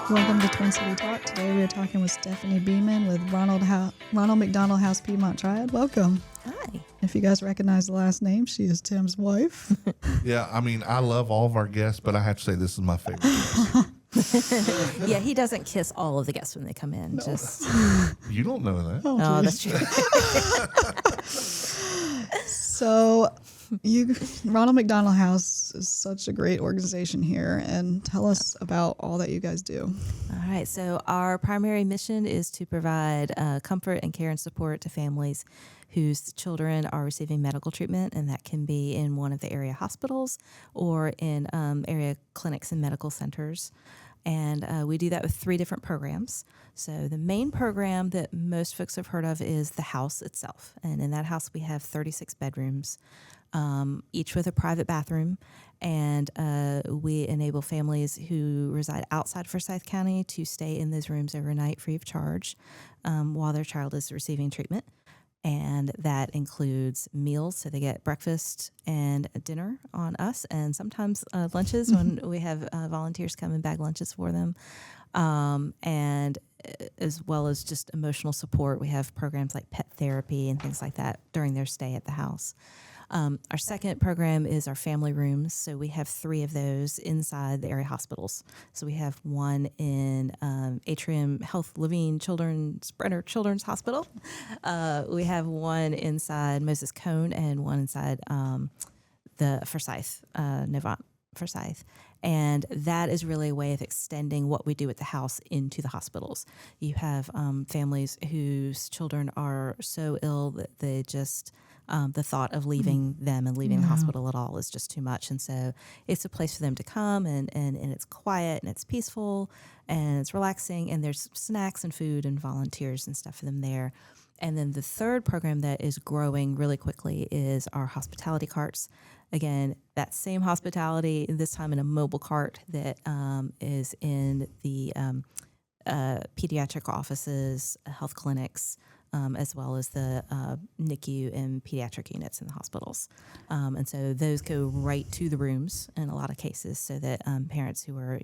Welcome to Twin City Talk. Today we are talking with Stephanie Beeman with Ronald McDonald House Piedmont Triad. Welcome. Hi. If you guys recognize the last name, she is Tim's wife. Yeah, I mean, I love all of our guests, but I have to say this is my favorite guest. Yeah, he doesn't kiss all of the guests when they come in. No. Just You don't know that. oh, that's true. So, Ronald McDonald House is such a great organization here, and tell us about all that you guys do. All right. So our primary mission is to provide comfort and care and support to families whose children are receiving medical treatment, and that can be in one of the area hospitals or in area clinics and medical centers. And we do that with 3 different programs. So the main program that most folks have heard of is the house itself. And in that house, we have 36 bedrooms, each with a private bathroom. And we enable families who reside outside Forsyth County to stay in those rooms overnight free of charge while their child is receiving treatment. And that includes meals, so they get breakfast and dinner on us, and sometimes lunches when we have volunteers come and bag lunches for them, and as well as just emotional support. We have programs like pet therapy and things like that during their stay at the house. Our second program is our family rooms. So we have 3 of those inside the area hospitals. So we have one in Atrium Health Living Brenner Children's Hospital. We have one inside Moses Cone and one inside the Forsyth, Novant Forsyth. And that is really a way of extending what we do at the house into the hospitals. You have families whose children are so ill that they just... the thought of leaving them and leaving the hospital at all is just too much. And so it's a place for them to come and it's quiet and it's peaceful and it's relaxing, and there's snacks and food and volunteers and stuff for them there. And then the third program that is growing really quickly is our hospitality carts. Again, that same hospitality, this time in a mobile cart that is in the pediatric offices, health clinics, as well as the NICU and pediatric units in the hospitals. And so those go right to the rooms in a lot of cases, so that parents who are,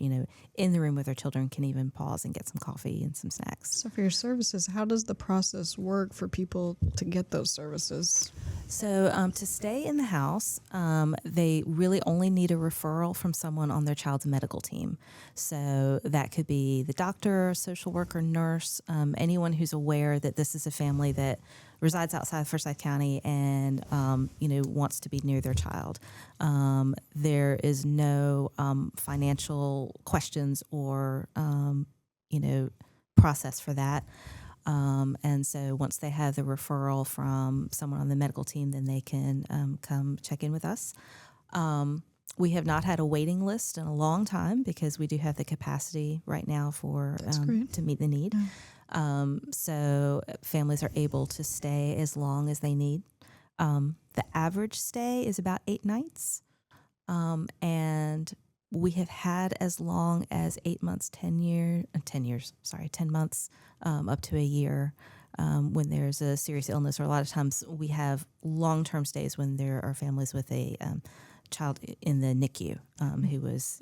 in the room with their children can even pause and get some coffee and some snacks. So for your services, how does the process work for people to get those services? So to stay in the house, they really only need a referral from someone on their child's medical team. So that could be the doctor, social worker, nurse, anyone who's aware that this is a family that resides outside Forsyth County and wants to be near their child. There is no financial questions or process for that. And so once they have the referral from someone on the medical team, then they can come check in with us. We have not had a waiting list in a long time because we do have the capacity right now for to meet the need. Yeah. So families are able to stay as long as they need. The average stay is about 8 nights. And we have had as long as 8 months, 10 months, up to a year when there's a serious illness, or a lot of times we have long-term stays when there are families with a child in the NICU who was,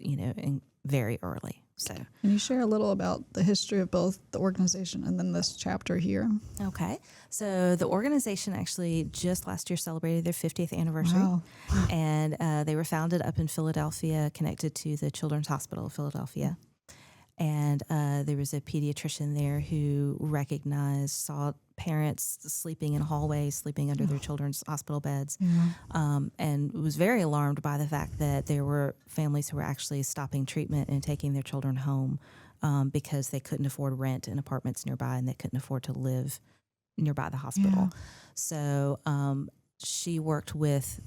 very early. So, can you share a little about the history of both the organization and then this chapter here? Okay. So the organization actually just last year celebrated their 50th anniversary. Wow. And they were founded up in Philadelphia, connected to the Children's Hospital of Philadelphia. And there was a pediatrician there who saw parents sleeping in hallways, sleeping under their children's hospital beds, and was very alarmed by the fact that there were families who were actually stopping treatment and taking their children home because they couldn't afford rent in apartments nearby and they couldn't afford to live nearby the hospital. Yeah. So she worked with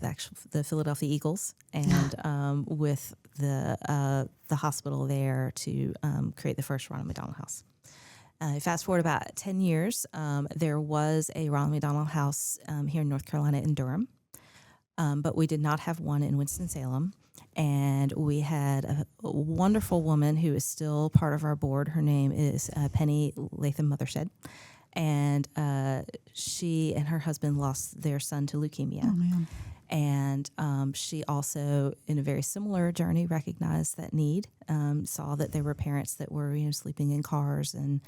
the Philadelphia Eagles and with the hospital there to create the first Ronald McDonald House. Fast forward about 10 years, there was a Ronald McDonald House here in North Carolina in Durham, but we did not have one in Winston-Salem. And we had a wonderful woman who is still part of our board. Her name is Penny Latham Mothershed. And she and her husband lost their son to leukemia. Oh man. And she also, in a very similar journey, recognized that need. Saw that there were parents that were, sleeping in cars and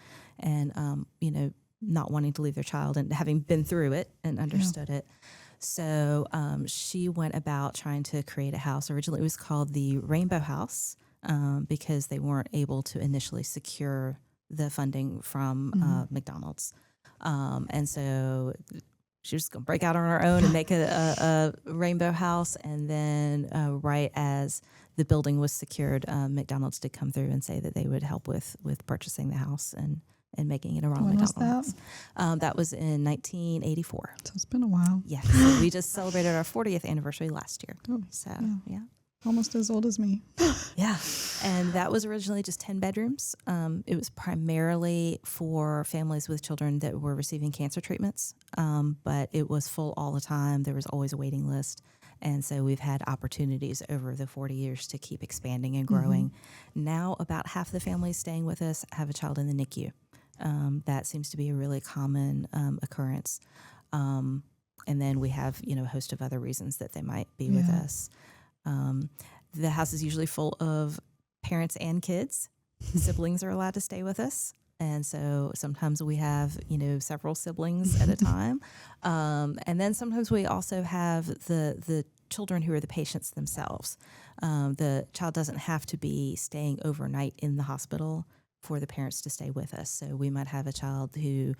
not wanting to leave their child, and having been through it and understood it. So she went about trying to create a house. Originally, it was called the Rainbow House because they weren't able to initially secure the funding from McDonald's, and so she was going to break out on her own and make a rainbow house. And then right as the building was secured, McDonald's did come through and say that they would help with purchasing the house and making it a Ronald When was McDonald that? House. That was in 1984. So it's been a while. Yes. So we just celebrated our 40th anniversary last year. Oh, So, yeah. yeah. Almost as old as me. Yeah. And that was originally just 10 bedrooms. It was primarily for families with children that were receiving cancer treatments, but it was full all the time. There was always a waiting list. And so we've had opportunities over the 40 years to keep expanding and growing. Now about half the families staying with us have a child in the NICU. That seems to be a really common occurrence. And then we have, a host of other reasons that they might be with us. The house is usually full of parents and kids. Siblings are allowed to stay with us. And so sometimes we have, several siblings at a time. And then sometimes we also have the children who are the patients themselves. The child doesn't have to be staying overnight in the hospital for the parents to stay with us. So we might have a child who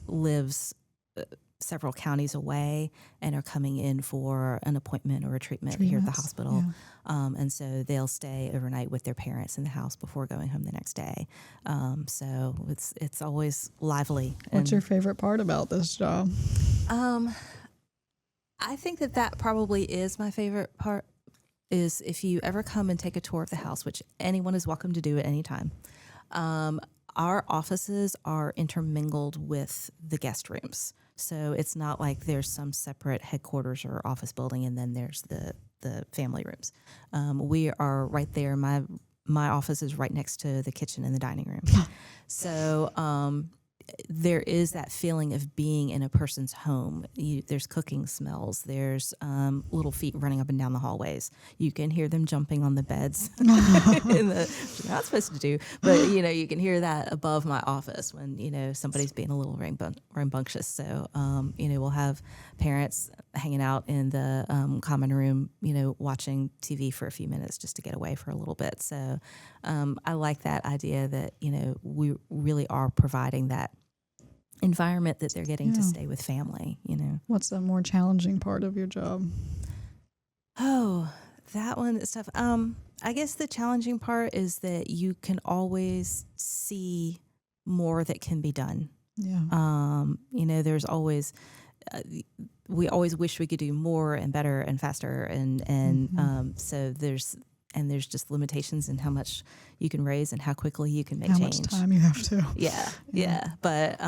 lives several counties away and are coming in for an appointment or a treatment here at the hospital. Yeah. And so they'll stay overnight with their parents in the house before going home the next day. So it's always lively. What's your favorite part about this job? I think that probably is my favorite part, is if you ever come and take a tour of the house, which anyone is welcome to do at any time. Our offices are intermingled with the guest rooms. So it's not like there's some separate headquarters or office building and then there's the family rooms. We are right there. My office is right next to the kitchen and the dining room. So there is that feeling of being in a person's home. There's cooking smells. There's little feet running up and down the hallways. You can hear them jumping on the beds, which you're not supposed to do. But, you can hear that above my office when, somebody's being a little rambunctious. So, we'll have parents hanging out in the common room, watching TV for a few minutes just to get away for a little bit. So I like that idea that, we really are providing that environment that they're getting to stay with family, What's the more challenging part of your job? Oh, that one is tough. I guess the challenging part is that you can always see more that can be done. Yeah. There's always, we always wish we could do more and better and faster. So there's just limitations in how much you can raise and how quickly you can make change. How much time you have to. Yeah. But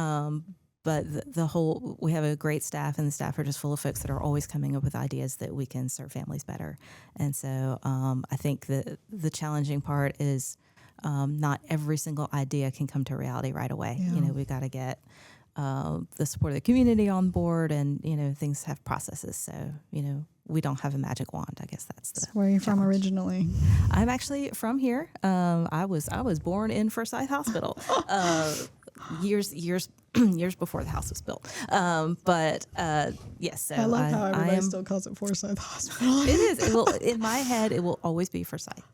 we have a great staff, and the staff are just full of folks that are always coming up with ideas that we can serve families better. And so I think the challenging part is not every single idea can come to reality right away. Yeah. We've got to get the support of the community on board, and things have processes. So we don't have a magic wand. I guess that's Where are you from challenge. Originally? I'm actually from here. I was born in Forsyth Hospital years before the house was built. Yes. So I love how everybody am, still calls it Forsyth Hospital. It is. It will, in my head, it will always be Forsyth.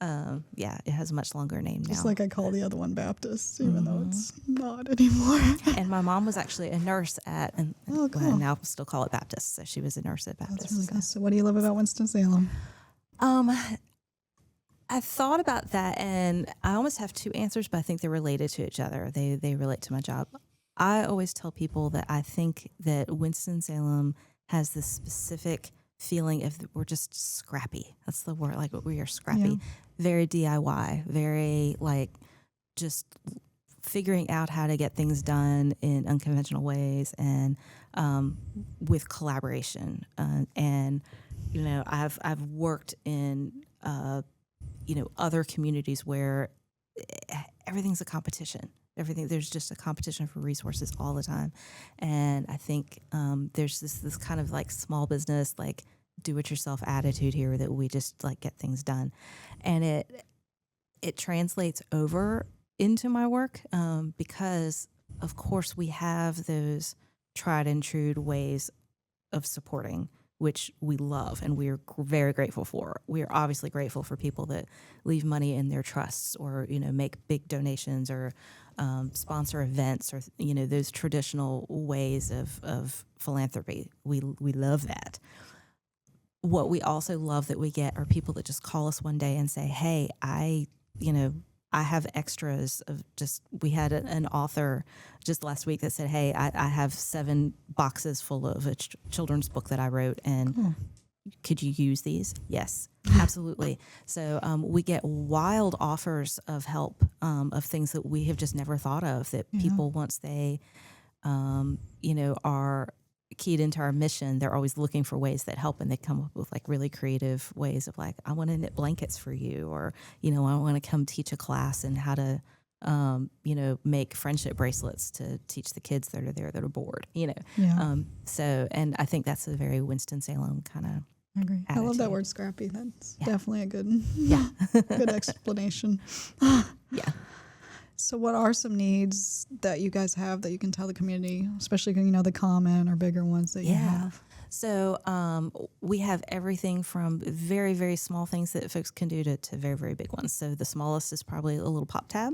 It has a much longer name now. Just like I call the other one Baptist, even though it's not anymore. And my mom was actually a nurse at, and Oh, cool. now still call it Baptist. So she was a nurse at Baptist. That's really cool. So what do you love about Winston-Salem? I thought about that, and I almost have two answers, but I think they're related to each other. They relate to my job. I always tell people that I think that Winston-Salem has this specific feeling of we're just scrappy. That's the word. Like, we are scrappy. Yeah. Very DIY, very just figuring out how to get things done in unconventional ways and with collaboration. And I've worked in other communities where everything's a competition. everything. There's just a competition for resources all the time. And I think there's this kind of like small business, like do it yourself attitude here that we just like get things done. And it translates over into my work because of course we have those tried and true ways of supporting, which we love and we're very grateful for. We are obviously grateful for people that leave money in their trusts or, make big donations or sponsor events or, those traditional ways of philanthropy. We love that. What we also love that we get are people that just call us one day and say, hey, I have extras of we had an author just last week that said, hey, I have 7 boxes full of a children's book that I wrote and could you use these? Yes, absolutely. So we get wild offers of help of things that we have just never thought of that people, once they, are keyed into our mission, they're always looking for ways that help, and they come up with like really creative ways of like, I want to knit blankets for you, or I want to come teach a class and how to make friendship bracelets to teach the kids that are there that are bored, so, and I think that's a very Winston-Salem kind of I agree. attitude. I love that word scrappy. That's definitely a good good explanation. Yeah. So what are some needs that you guys have that you can tell the community, especially, the common or bigger ones that you have? So we have everything from very, very small things that folks can do to very, very big ones. So the smallest is probably a little pop tab.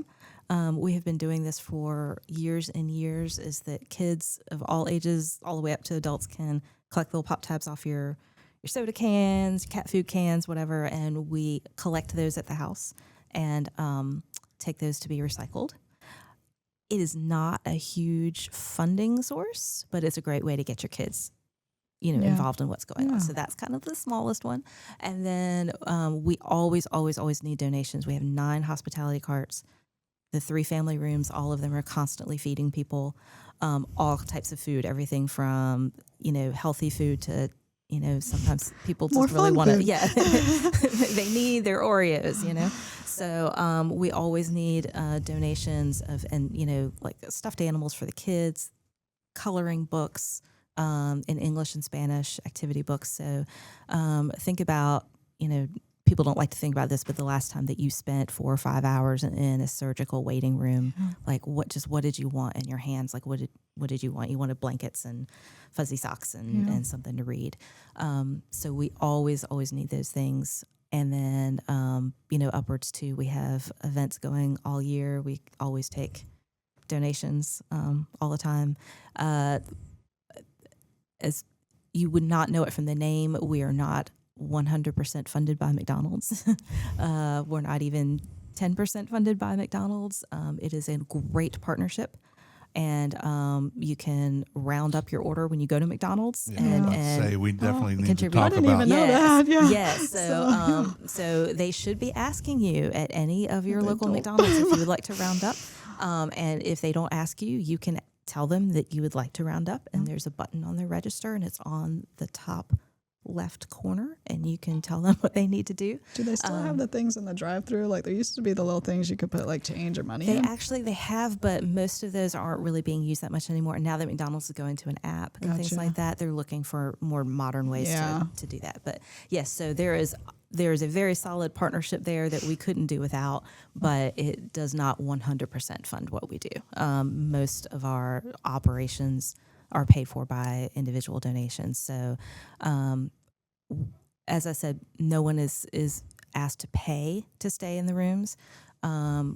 We have been doing this for years and years, is that kids of all ages, all the way up to adults, can collect little pop tabs off your soda cans, cat food cans, whatever, and we collect those at the house and take those to be recycled. It is not a huge funding source, but it's a great way to get your kids, involved in what's going on. So that's kind of the smallest one. And then we always need donations. We have 9 hospitality carts, the 3 family rooms. All of them are constantly feeding people all types of food, everything from, healthy food to, sometimes people just really want to, they need their Oreos, So we always need donations of, and, like stuffed animals for the kids, coloring books, in English and Spanish, activity books. So think about, people don't like to think about this, but the last time that you spent 4 or 5 hours in a surgical waiting room, like what did you want in your hands? Like what did you want? You wanted blankets and fuzzy socks and something to read. So we always need those things. And then, upwards to, we have events going all year. We always take donations all the time. As you would not know it from the name, we are not 100% funded by McDonald's. We're not even 10% funded by McDonald's. It is a great partnership. And you can round up your order when you go to McDonald's. And we definitely need to contribute. talk I didn't about even know that. Yeah. Yes. So they should be asking you at any of your local McDonald's if you would like to round up. And if they don't ask you, you can tell them that you would like to round up. And there's a button on their register, and it's on the top left corner, and you can tell them what they need to do. Do they still have the things in the drive-through? Like there used to be the little things you could put like change or money They in. They have, but most of those aren't really being used that much anymore. And now that McDonald's is going to an app and things like that, they're looking for more modern ways to do that. But yes, so there is a very solid partnership there that we couldn't do without, but it does not 100% fund what we do. Most of our operations are paid for by individual donations. So, as I said, no one is asked to pay to stay in the rooms.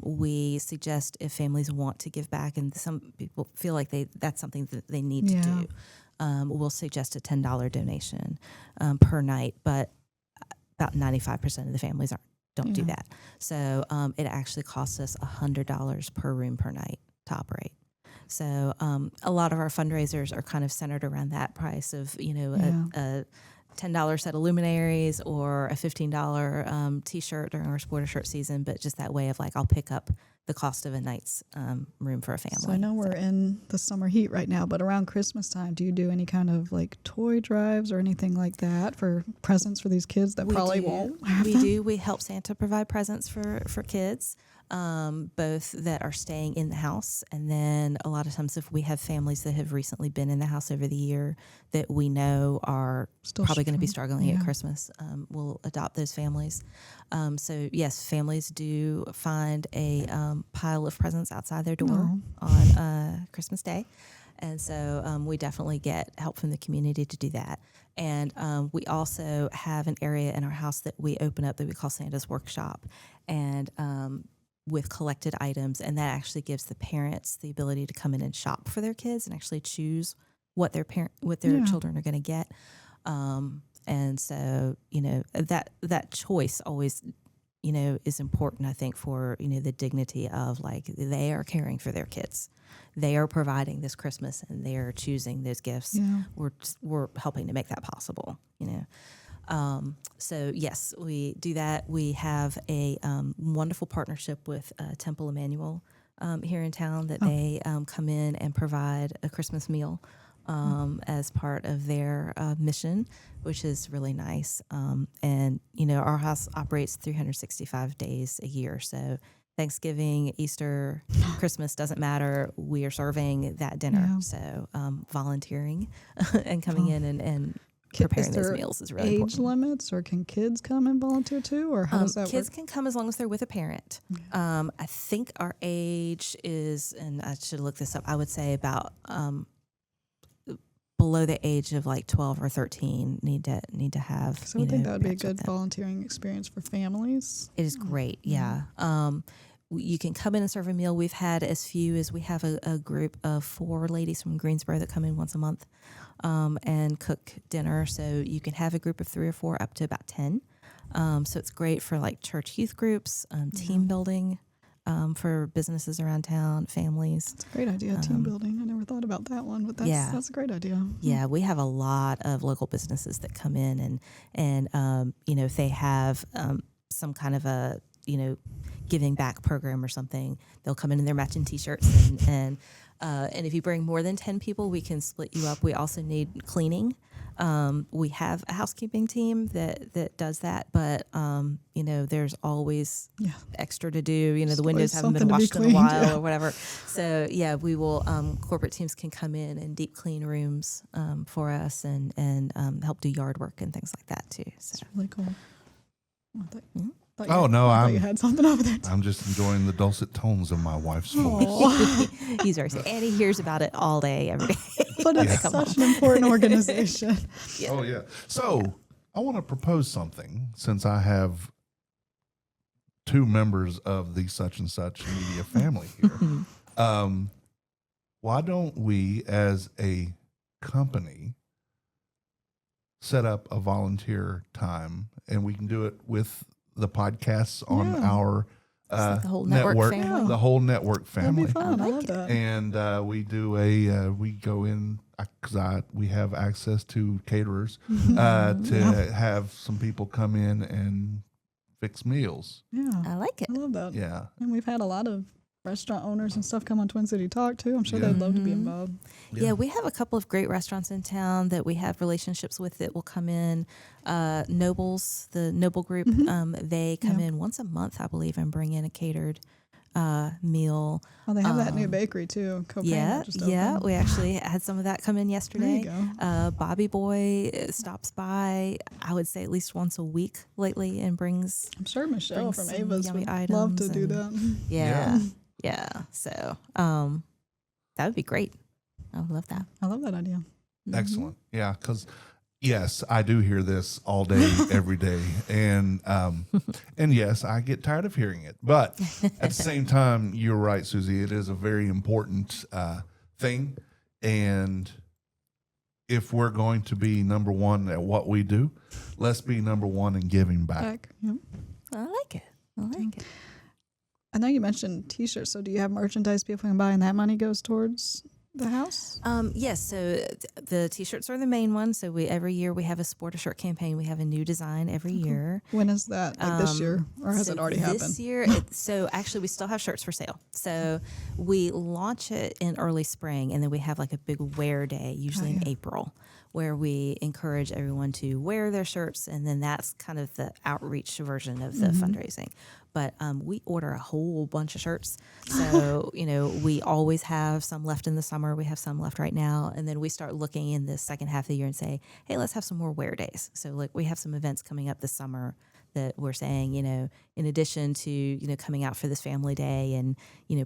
We suggest if families want to give back, and some people feel like that's something that they need to do, we'll suggest a $10 donation per night, but about 95% of the families don't do that. So it actually costs us $100 per room per night to operate. So a lot of our fundraisers are kind of centered around that price of, a $10 set of luminaries or a $15 T-shirt during our sporter shirt season, but just that way of like, I'll pick up the cost of a night's room for a family. So I know we're in the summer heat right now, but around Christmas time, do you do any kind of like toy drives or anything like that for presents for these kids that probably won't? We do. We help Santa provide presents for kids. both that are staying in the house. And then a lot of times if we have families that have recently been in the house over the year that we know are Still probably going to be struggling at yeah. Christmas, we'll adopt those families. So yes, families do find a pile of presents outside their door on Christmas Day. And so we definitely get help from the community to do that. And we also have an area in our house that we open up that we call Santa's Workshop, and with collected items. And that actually gives the parents the ability to come in and shop for their kids and actually choose what their children are going to get. And so, that choice always, is important, I think, for, the dignity of like they are caring for their kids. They are providing this Christmas and they are choosing those gifts. Yeah. We're helping to make that possible, So yes, we do that. We have a wonderful partnership with Temple Emmanuel here in town that they come in and provide a Christmas meal as part of their mission, which is really nice. And, our house operates 365 days a year. So Thanksgiving, Easter, Christmas doesn't matter. We are serving that dinner. Yeah. So volunteering and coming in and preparing Is those there meals is really age important. limits, or can kids come and volunteer too, or how does that Kids work? can come as long as they're with a parent. I think our age is, and I should look this up, I would say about below the age of like 12 or 13 need to have. So I would think that would be a parents with good them. volunteering experience for families. It is great, yeah. You can come in and serve a meal. We've had as few as we have a group of 4 ladies from Greensboro that come in once a month and cook dinner. So you can have a group of 3 or 4 up to about 10. So it's great for like church youth groups, team building for businesses around town, families. It's a great idea, team building. I never thought about that one, but that's a great idea. Yeah, we have a lot of local businesses that come in and if they have some kind of a giving back program or something, they'll come in their matching T-shirts and if you bring more than 10 people, we can split you up. We also need cleaning. We have a housekeeping team that does that, but there's always extra to do. The windows haven't been washed in a while or whatever. So yeah, we will. Corporate teams can come in and deep clean rooms for us and help do yard work and things like that too. So. It's really cool. I I'm thought you had something over there. I'm just enjoying the dulcet tones of my wife's voice. He's very sick, and he hears about it all day, every day. But it's such an important organization. Oh yeah. So I want to propose something, since I have 2 members of the such and such media family here. Why don't we, as a company, set up a volunteer time, and we can do it with the podcasts on our like the whole network family. the whole network family. That'd be fun. I like love it. that. And we do we go in, because we have access to caterers to have some people come in and fix meals. Yeah, I like it. I love that. Yeah. And we've had a lot of restaurant owners and stuff come on Twin City Talk too. I'm sure they'd love to be involved. Yeah, we have a couple of great restaurants in town that we have relationships with that will come in. Nobles, the Noble Group, they come in once a month, I believe, and bring in a catered meal. Oh, they have that new bakery too. Copain that just opened. We actually had some of that come in yesterday. There you Bobby Boy stops by, I would say at least once a week lately, and brings. I'm sure Michelle brings from some Ava's yummy would love to items do and- that. Yeah. So that would be great. I would love that. I love that idea. Excellent. Yeah, because yes, I do hear this all day, every day, and yes, I get tired of hearing it. But at the same time, you're right, Suzy. It is a very important thing, and if we're going to be number one at what we do, let's be number one in giving back. Yep. I like it. I like it. I know you mentioned T-shirts. So do you have merchandise people can buy, and that money goes towards the house? Yes. So the T-shirts are the main one. So every year we have a Sport a Shirt campaign. We have a new design every year. When is that? Like this year, or has So it already this happened? year, so actually we still have shirts for sale. So we launch it in early spring, and then we have like a big wear day, usually in April, where we encourage everyone to wear their shirts, and then that's kind of the outreach version of the fundraising. But we order a whole bunch of shirts. So, we always have some left in the summer. We have some left right now. And then we start looking in the second half of the year and say, hey, let's have some more wear days. So like we have some events coming up this summer that we're saying, in addition to, coming out for this family day and,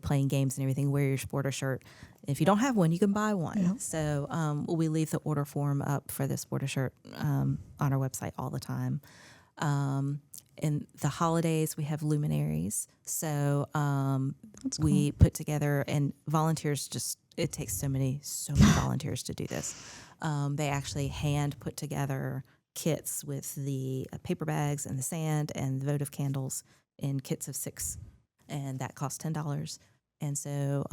playing games and everything, wear your sporter shirt. If you don't have one, you can buy one. Yeah. So we leave the order form up for the sporter shirt on our website all the time. In the holidays, we have luminaries. So we put together, and volunteers it takes so many volunteers to do this. They actually hand put together kits with the paper bags and the sand and the votive candles in kits of 6, and that costs $10. And so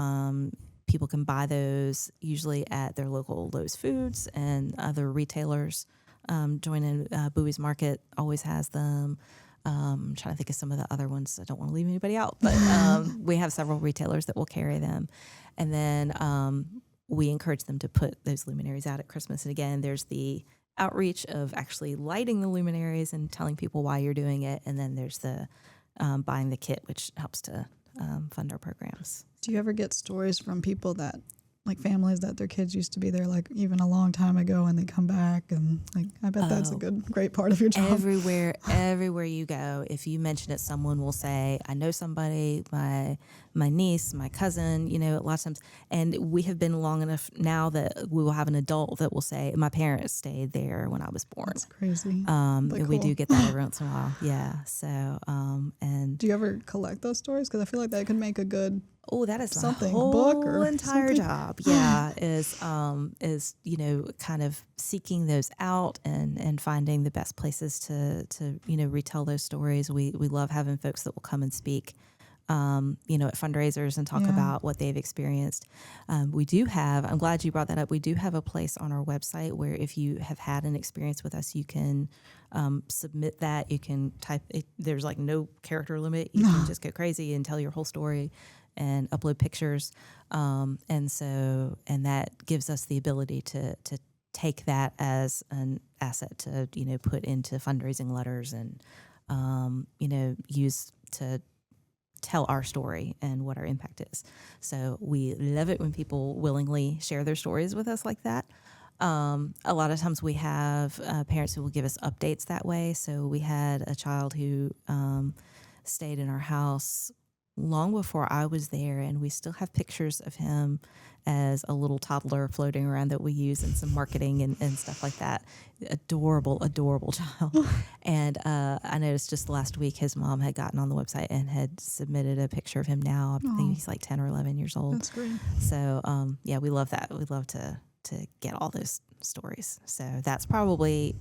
people can buy those usually at their local Lowe's Foods and other retailers. Join in Bowie's Market always has them. I'm trying to think of some of the other ones. I don't want to leave anybody out, but we have several retailers that will carry them. And then we encourage them to put those luminaries out at Christmas. And again, there's the outreach of actually lighting the luminaries and telling people why you're doing it. And then there's the buying the kit, which helps to fund our programs. Do you ever get stories from people that, like families that their kids used to be there, like even a long time ago, and they come back, and like I bet that's a great part of your job. Everywhere you go, if you mention it, someone will say, "I know somebody, my niece, my cousin." A lot of times, and we have been long enough now that we will have an adult that will say, "My parents stayed there when I was born." That's crazy. And Cool. we do get that every once in a while. Yeah. So, and do you ever collect those stories? Because I feel like that could make a good. Oh, that is something, the whole book or entire something. job. Yeah, is kind of seeking those out and finding the best places to retell those stories. We love having folks that will come and speak, at fundraisers and talk about what they've experienced. We do have. I'm glad you brought that up. We do have a place on our website where if you have had an experience with us, you can submit that. You can type it. There's like no character limit. You can just go crazy and tell your whole story and upload pictures. And that gives us the ability to take that as an asset to, put into fundraising letters and, use to tell our story and what our impact is. So we love it when people willingly share their stories with us like that. A lot of times we have parents who will give us updates that way. So we had a child who stayed in our house long before I was there, and we still have pictures of him as a little toddler floating around that we use in some marketing and stuff like that. Adorable child. And I noticed just last week his mom had gotten on the website and had submitted a picture of him now. I think he's like 10 or 11 years old. That's great. So, we love that. We love to get all those stories. So that's probably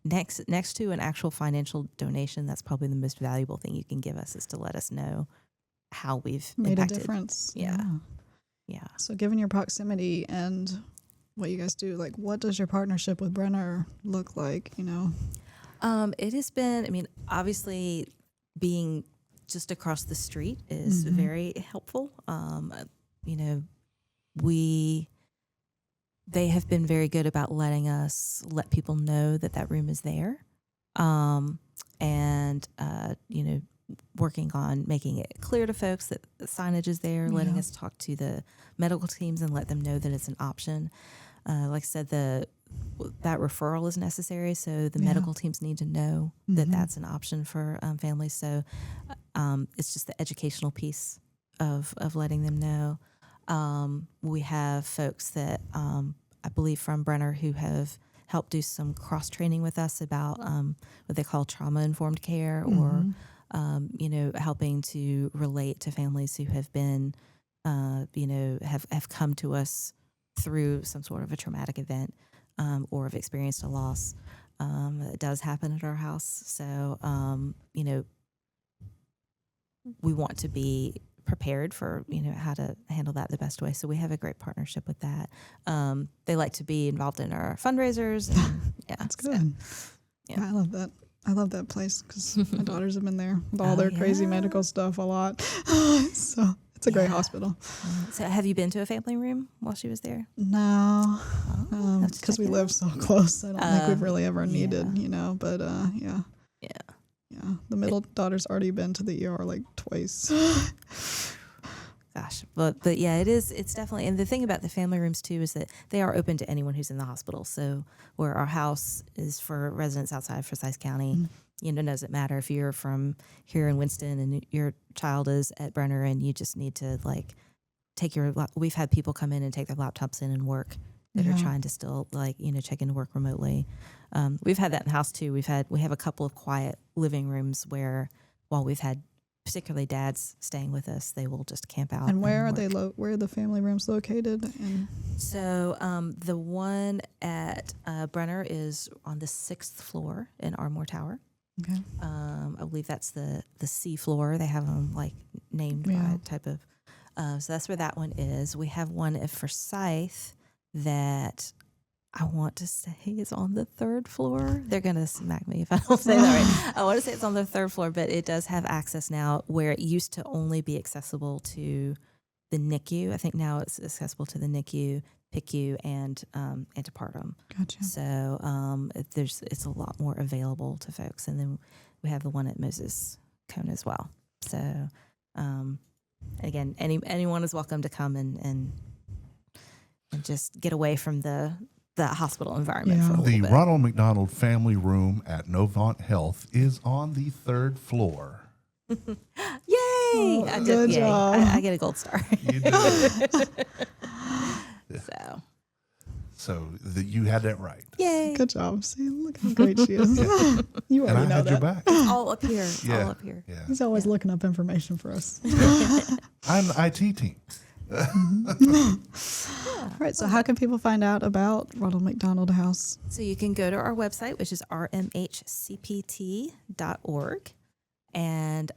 next to an actual financial donation. That's probably the most valuable thing you can give us, is to let us know how we've made impacted. a difference. Yeah. So given your proximity and what you guys do, like what does your partnership with Brenner look like, It has been, obviously being just across the street is very helpful. They have been very good about letting us let people know that room is there. Working on making it clear to folks that the signage is there, letting us talk to the medical teams and let them know that it's an option. Like I said, that referral is necessary, so the medical teams need to know that that's an option for families. So it's just the educational piece of letting them know. We have folks that I believe from Brenner who have helped do some cross training with us about what they call trauma-informed care, or helping to relate to families who have been, have come to us through some sort of a traumatic event, or have experienced a loss. It does happen at our house. So, we want to be prepared for, how to handle that the best way. So we have a great partnership with that. They like to be involved in our fundraisers. And, That's good. I love that. I love that place because my daughters have been there with all their crazy medical stuff a lot. So it's a great hospital. So have you been to a family room while she was there? No, because we live so close. I don't think we've really ever needed, but yeah. The middle daughter's already been to the ER like twice. Gosh, but yeah, it's definitely, and the thing about the family rooms too is that they are open to anyone who's in the hospital. So where our house is for residents outside of Forsyth County, it doesn't matter if you're from here in Winston and your child is at Brenner and you just need to like we've had people come in and take their laptops in and work that are trying to still check in to work remotely. We've had that in the house too. We have a couple of quiet living rooms where while we've had particularly dads staying with us, they will just camp out. And where are they? Where are the family rooms located? So the one at Brenner is on the 6th floor in Ardmore Tower. Okay. I believe that's the C floor. They have them like named by type of. So that's where that one is. We have one at Forsyth that I want to say is on the 3rd floor. They're going to smack me if I don't say that right. I want to say it's on the 3rd floor, but it does have access now where it used to only be accessible to the NICU. I think now it's accessible to the NICU, PICU, and antepartum. Gotcha. So it's a lot more available to folks. And then we have the one at Moses Cone as well. So again, anyone is welcome to come and just get away from the hospital environment for a little bit. The Ronald McDonald Family Room at Novant Health is on the 3rd floor. Yay! Oh, good job. I get a gold star. You do. So you had that right. Yay! Good job. See, look how great she is. You And I already know had that. your back. It's all up here. Yeah. All up here. Yeah. He's always looking up information for us. I'm the IT team. All right. So how can people find out about Ronald McDonald House? So you can go to our website, which is rmhcpt.org, and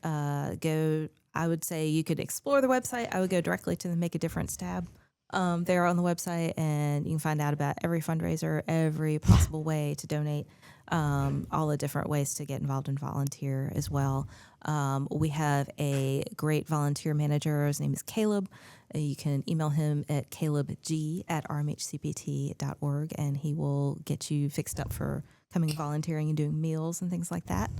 go. I would say you could explore the website. I would go directly to the Make a Difference tab. There on the website, and you can find out about every fundraiser, every possible way to donate, all the different ways to get involved and volunteer as well. We have a great volunteer manager. His name is Caleb. You can email him at calebg@rmhcpt.org, and he will get you fixed up for coming volunteering and doing meals and things like that.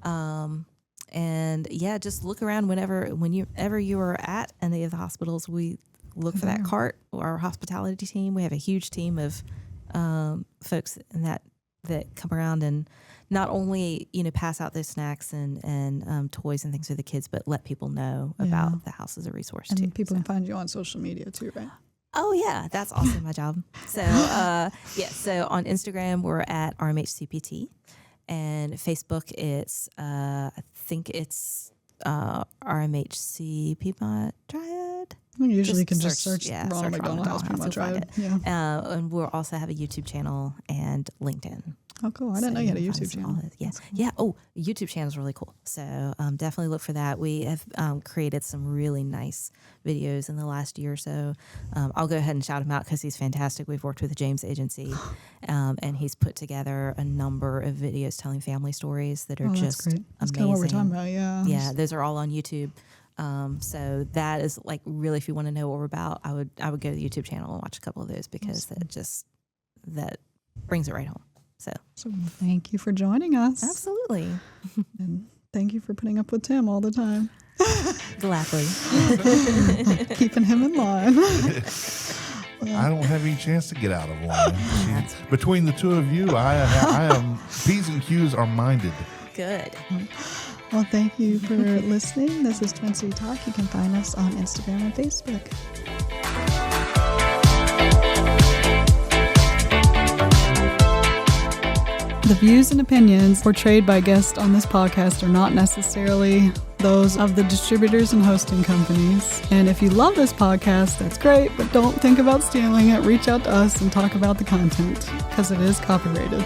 And yeah, just look around whenever you are at any of the hospitals. We look for that cart. Our hospitality team, we have a huge team of folks in that come around and not only pass out those snacks and toys and things for the kids, but let people know about the house as a resource too. And people can find you on social media too, right? Oh yeah, that's also my job. So so on Instagram we're at RMHCPT, and Facebook it's I think it's RMHC Beeman Triad. You usually can just search search Ronald McDonald House, Beeman Triad. Yeah. And we'll also have a YouTube channel and LinkedIn. Oh, cool. I didn't know you had a YouTube channel. Yeah. Cool. Yeah. Oh, YouTube channel is really cool. So definitely look for that. We have created some really nice videos in the last year or so. I'll go ahead and shout him out because he's fantastic. We've worked with the James Agency, and he's put together a number of videos telling family stories that are just great. That's amazing. kind of what we're talking about. Yeah. Yeah, those are all on YouTube. So that is like really, if you want to know what we're about, I would go to the YouTube channel and watch a couple of those because that brings it right home. So thank you for joining us. absolutely. And thank you for putting up with Tim all the time. Gladly. Keeping him in line. I don't have any chance to get out of line. Between the two of you, I am P's and Q's are minded. Good. Well, thank you for listening. This is Twin City Talk. You can find us on Instagram and Facebook. The views and opinions portrayed by guests on this podcast are not necessarily those of the distributors and hosting companies. And if you love this podcast, that's great, but don't think about stealing it. Reach out to us and talk about the content because it is copyrighted.